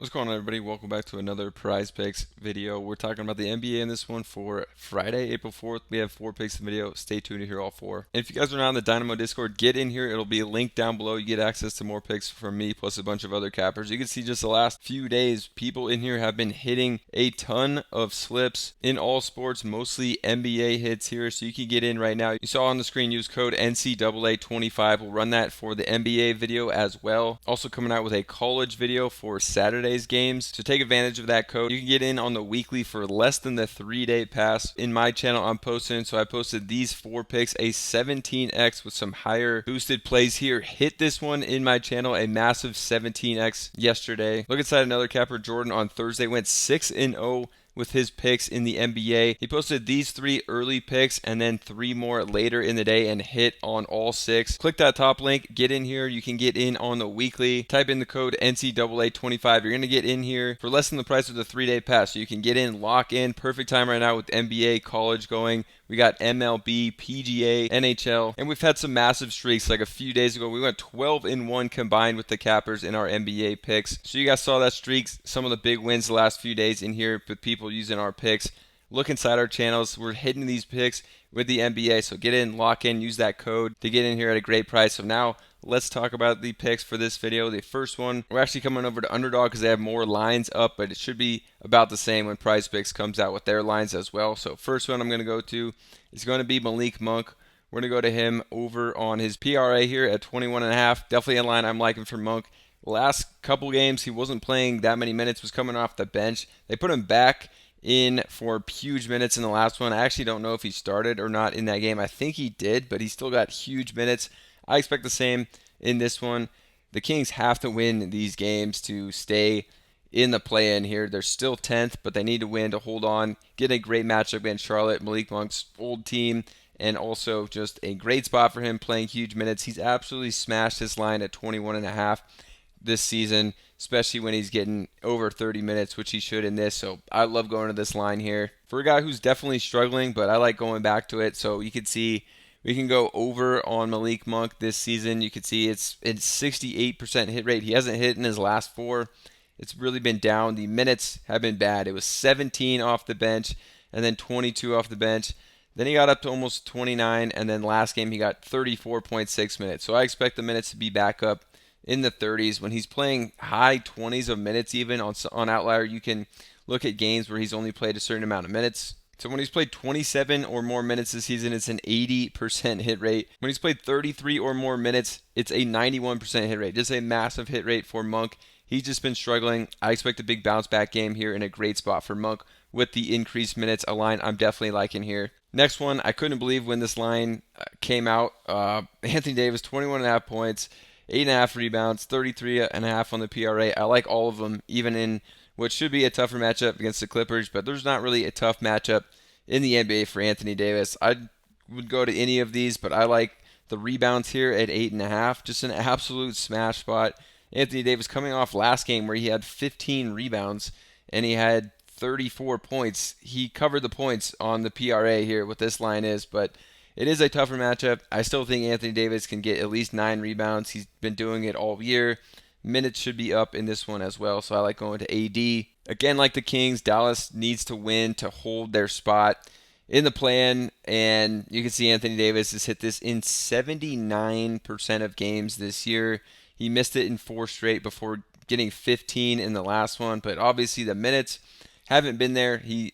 What's going on, everybody? Welcome back to another Prize Picks video. We're talking about the NBA in this one for Friday, April 4th. We have 4 picks in the video. Stay tuned to hear all 4. And if you guys are not on the Dynamo Discord, get in here. It'll be linked down below. You get access to more picks from me plus a bunch of other cappers. You can see just the last few days, people in here have been hitting a ton of slips in all sports, mostly NBA hits here. So you can get in right now. You saw on the screen, use code NCAA25. We'll run that for the NBA video as well. Also coming out with a college video for Saturday games. So take advantage of that code. You can get in on the weekly for less than the 3-day pass. In my channel, I'm posting, so I posted these 4 picks, a 17x with some higher boosted plays here. Hit this one in my channel, a massive 17x yesterday. Look inside another capper, Jordan on Thursday went 6-0 with his picks in the NBA. He posted these 3 early picks and then 3 more later in the day and hit on all 6. Click that top link, get in here. You can get in on the weekly. Type in the code NCAA25. You're going to get in here for less than the price of the 3-day pass. So you can get in, lock in. Perfect time right now with NBA, college going. We got MLB, PGA, NHL, and we've had some massive streaks. Like a few days ago, we went 12-1 combined with the cappers in our NBA picks. So you guys saw that streak, some of the big wins the last few days in here with people using our picks. Look inside our channels. We're hitting these picks with the NBA. So get in, lock in, use that code to get in here at a great price. So now let's talk about the picks for this video. The first one, we're actually coming over to Underdog because they have more lines up, but it should be about the same when Prizepicks comes out with their lines as well. So first one I'm going to go to is going to be Malik Monk. We're going to go to him over on his PRA here at 21.5. Definitely a line I'm liking for Monk. Last couple games, he wasn't playing that many minutes, was coming off the bench. They put him back in for huge minutes in the last one. I actually don't know if he started or not in that game. I think he did, but he still got huge minutes. I expect the same in this one. The Kings have to win these games to stay in the play-in here. They're still 10th, but they need to win to hold on. Get a great matchup against Charlotte, Malik Monk's old team, and also just a great spot for him playing huge minutes. He's absolutely smashed his line at 21.5 this season, especially when he's getting over 30 minutes, which he should in this. So I love going to this line here. For a guy who's definitely struggling, but I like going back to it. So you can see we can go over on Malik Monk this season. You can see it's 68% hit rate. He hasn't hit in his last 4. It's really been down. The minutes have been bad. It was 17 off the bench and then 22 off the bench. Then he got up to almost 29, and then last game he got 34.6 minutes. So I expect the minutes to be back up in the 30s. When he's playing high 20s of minutes even on Outlier, you can look at games where he's only played a certain amount of minutes. So when he's played 27 or more minutes this season, it's an 80% hit rate. When he's played 33 or more minutes, it's a 91% hit rate. Just a massive hit rate for Monk. He's just been struggling. I expect a big bounce back game here and a great spot for Monk with the increased minutes, a line I'm definitely liking here. Next one, I couldn't believe when this line came out. Anthony Davis, 21.5 points, 8.5 rebounds, 33.5 on the PRA. I like all of them, even in what should be a tougher matchup against the Clippers, but there's not really a tough matchup in the NBA for Anthony Davis. I would go to any of these, but I like the rebounds here at 8.5. Just an absolute smash spot. Anthony Davis coming off last game where he had 15 rebounds and he had 34 points. He covered the points on the PRA here, what this line is, but it is a tougher matchup. I still think Anthony Davis can get at least 9 rebounds. He's been doing it all year. Minutes should be up in this one as well, so I like going to AD. Again, like the Kings, Dallas needs to win to hold their spot in the plan, and you can see Anthony Davis has hit this in 79% of games this year. He missed it in 4 straight before getting 15 in the last one, but obviously the minutes haven't been there. He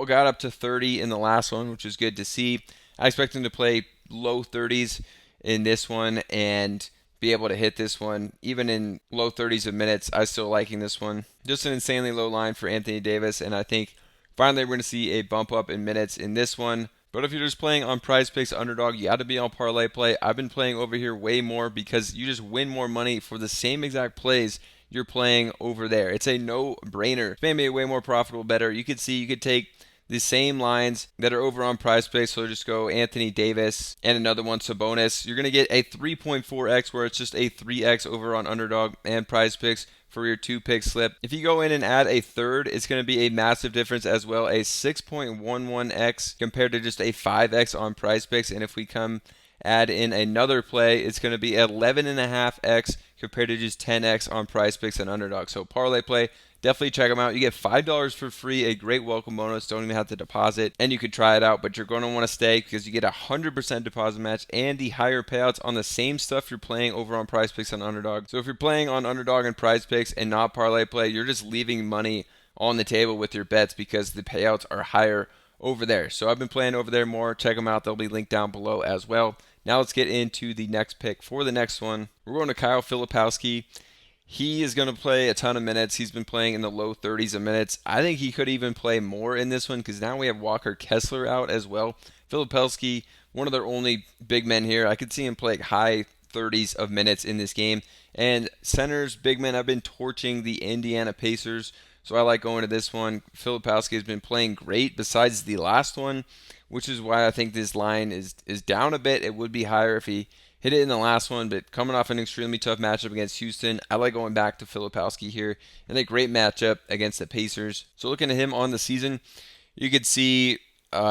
got up to 30 in the last one, which is good to see. I expect him to play low 30s in this one and be able to hit this one. Even in low 30s of minutes, I still liking this one. Just an insanely low line for Anthony Davis, and I think finally we're going to see a bump up in minutes in this one. But if you're just playing on Prizepicks Underdog, you got to be on Parlay play. I've been playing over here way more because you just win more money for the same exact plays you're playing over there. It's a no-brainer. It's made me way more profitable, better. You could see, you could take the same lines that are over on Prizepicks, so just go Anthony Davis and another one, Sabonis. You're going to get a 3.4x where it's just a 3x over on Underdog and Prizepicks for your 2-pick slip. If you go in and add a third, it's going to be a massive difference as well, a 6.11x compared to just a 5x on Prizepicks. And if we add in another play, it's going to be 11.5x compared to just 10x on Prizepicks and Underdog. So parlay play, definitely check them out. You get $5 for free, a great welcome bonus. Don't even have to deposit, and you could try it out, but you're going to want to stay because you get a 100% deposit match and the higher payouts on the same stuff you're playing over on Prizepicks on Underdog. So if you're playing on Underdog and Prizepicks and not Parlay Play, you're just leaving money on the table with your bets because the payouts are higher over there. So I've been playing over there more. Check them out. They'll be linked down below as well. Now let's get into the next pick. For the next one, we're going to Kyle Filipowski. He is going to play a ton of minutes. He's been playing in the low 30s of minutes. I think he could even play more in this one because now we have Walker Kessler out as well. Filipowski, one of their only big men here. I could see him play high 30s of minutes in this game. And centers, big men, have been torching the Indiana Pacers. So I like going to this one. Filipowski has been playing great besides the last one, which is why I think this line is down a bit. It would be higher if he hit it in the last one, but coming off an extremely tough matchup against Houston, I like going back to Filipowski here and a great matchup against the Pacers. So looking at him on the season, you could see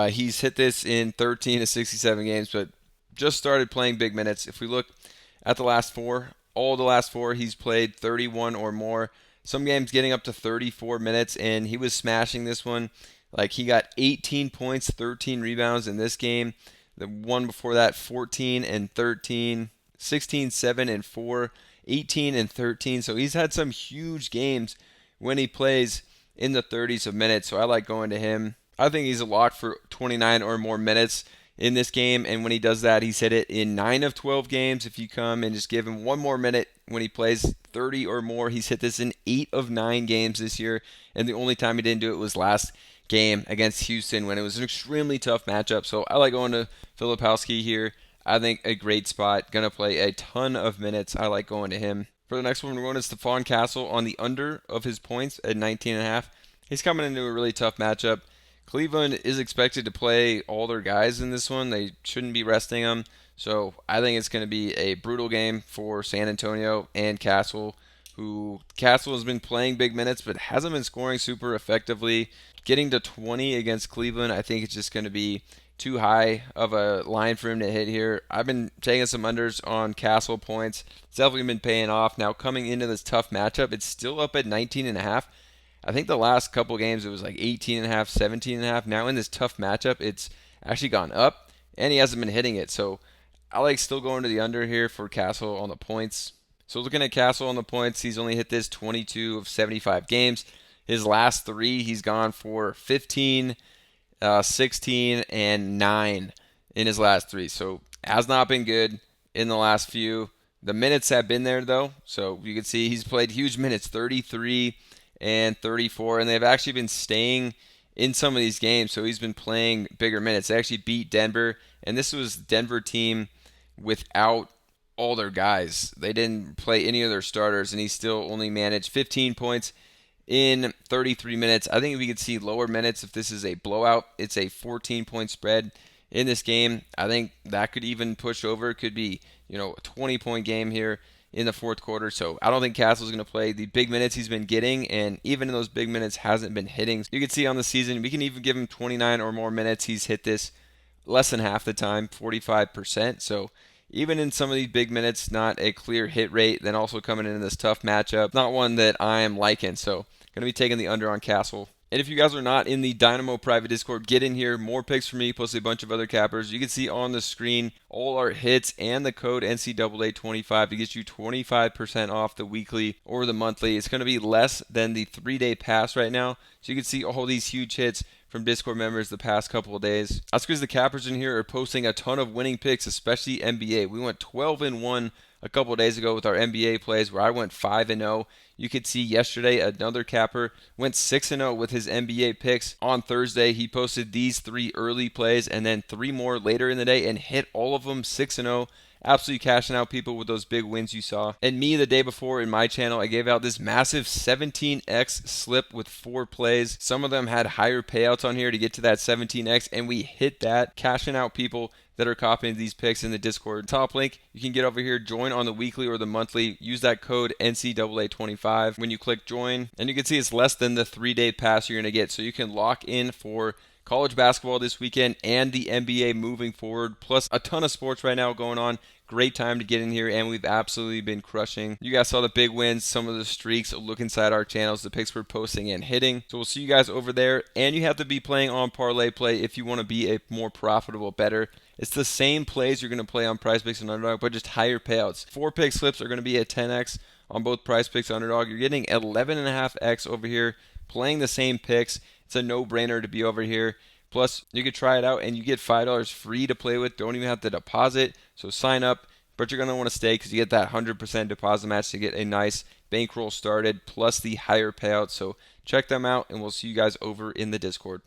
he's hit this in 13 to 67 games, but just started playing big minutes. If we look at the last four, all the last four, he's played 31 or more. Some games getting up to 34 minutes, and he was smashing this one. Like, he got 18 points, 13 rebounds in this game. The one before that, 14 and 13, 16, 7 and 4, 18 and 13. So he's had some huge games when he plays in the 30s of minutes. So I like going to him. I think he's a lock for 29 or more minutes in this game, and when he does that, he's hit it in 9 of 12 games. If you come and just give him one more minute when he plays 30 or more, he's hit this in 8 of 9 games this year, and the only time he didn't do it was last game against Houston when it was an extremely tough matchup. So I like going to Filipowski here. I think a great spot, gonna play a ton of minutes. I like going to him. For the next one, we're going to Stephon Castle on the under of his points at 19.5. He's coming into a really tough matchup. Cleveland is expected to play all their guys in this one. They shouldn't be resting them. So I think it's going to be a brutal game for San Antonio and Castle, who Castle has been playing big minutes but hasn't been scoring super effectively. Getting to 20 against Cleveland, I think it's just going to be too high of a line for him to hit here. I've been taking some unders on Castle points. It's definitely been paying off. Now coming into this tough matchup, it's still up at 19.5. I think the last couple games it was like 18.5, 17.5. Now in this tough matchup, it's actually gone up, and he hasn't been hitting it. So I like still going to the under here for Castle on the points. So looking at Castle on the points, he's only hit this 22 of 75 games. His last three, he's gone for 15, 16, and 9 in his last three. So has not been good in the last few. The minutes have been there, though. So you can see he's played huge minutes, 33 and 34, and they've actually been staying in some of these games, so he's been playing bigger minutes. They actually beat Denver, and this was Denver team without all their guys. They didn't play any of their starters, and he still only managed 15 points in 33 minutes. I think we could see lower minutes if this is a blowout. It's a 14-point spread in this game. I think that could even push over. It could be, a 20-point game here in the fourth quarter. So I don't think Castle's going to play the big minutes he's been getting, and even in those big minutes hasn't been hitting. You can see on the season, we can even give him 29 or more minutes. He's hit this less than half the time, 45%. So even in some of these big minutes, not a clear hit rate. Then also coming into this tough matchup, not one that I am liking. So going to be taking the under on Castle. And if you guys are not in the Dynamo private Discord, get in here. More picks for me, plus a bunch of other cappers. You can see on the screen all our hits and the code NCAA25 to get you 25% off the weekly or the monthly. It's going to be less than the 3-day pass right now. So you can see all these huge hits from Discord members the past couple of days. That's because the cappers in here are posting a ton of winning picks, especially NBA. We went 12-1 a couple of days ago with our NBA plays where I went 5-0. You could see yesterday another capper went 6-0 with his NBA picks. On Thursday, he posted these 3 early plays and then 3 more later in the day and hit all of them 6-0. Absolutely cashing out people with those big wins you saw. And me, the day before in my channel, I gave out this massive 17x slip with 4 plays. Some of them had higher payouts on here to get to that 17x, and we hit that, cashing out people that are copying these picks in the Discord. Top link, you can get over here, join on the weekly or the monthly. Use that code NCAA25 when you click join, and you can see it's less than the 3-day pass you're going to get. So you can lock in for college basketball this weekend and the NBA moving forward, plus a ton of sports right now going on. Great time to get in here, and we've absolutely been crushing. You guys saw the big wins, some of the streaks. Look inside our channels, the picks we're posting and hitting. So we'll see you guys over there, and you have to be playing on Parlay Play if you want to be a more profitable bettor. It's the same plays you're going to play on Prizepicks and Underdog, but just higher payouts. 4-pick slips are going to be at 10x on both Prizepicks and Underdog. You're getting 11.5x over here, playing the same picks. It's a no-brainer to be over here. Plus, you could try it out and you get $5 free to play with. Don't even have to deposit. So sign up, but you're going to want to stay because you get that 100% deposit match to get a nice bankroll started, plus the higher payout. So check them out, and we'll see you guys over in the Discord.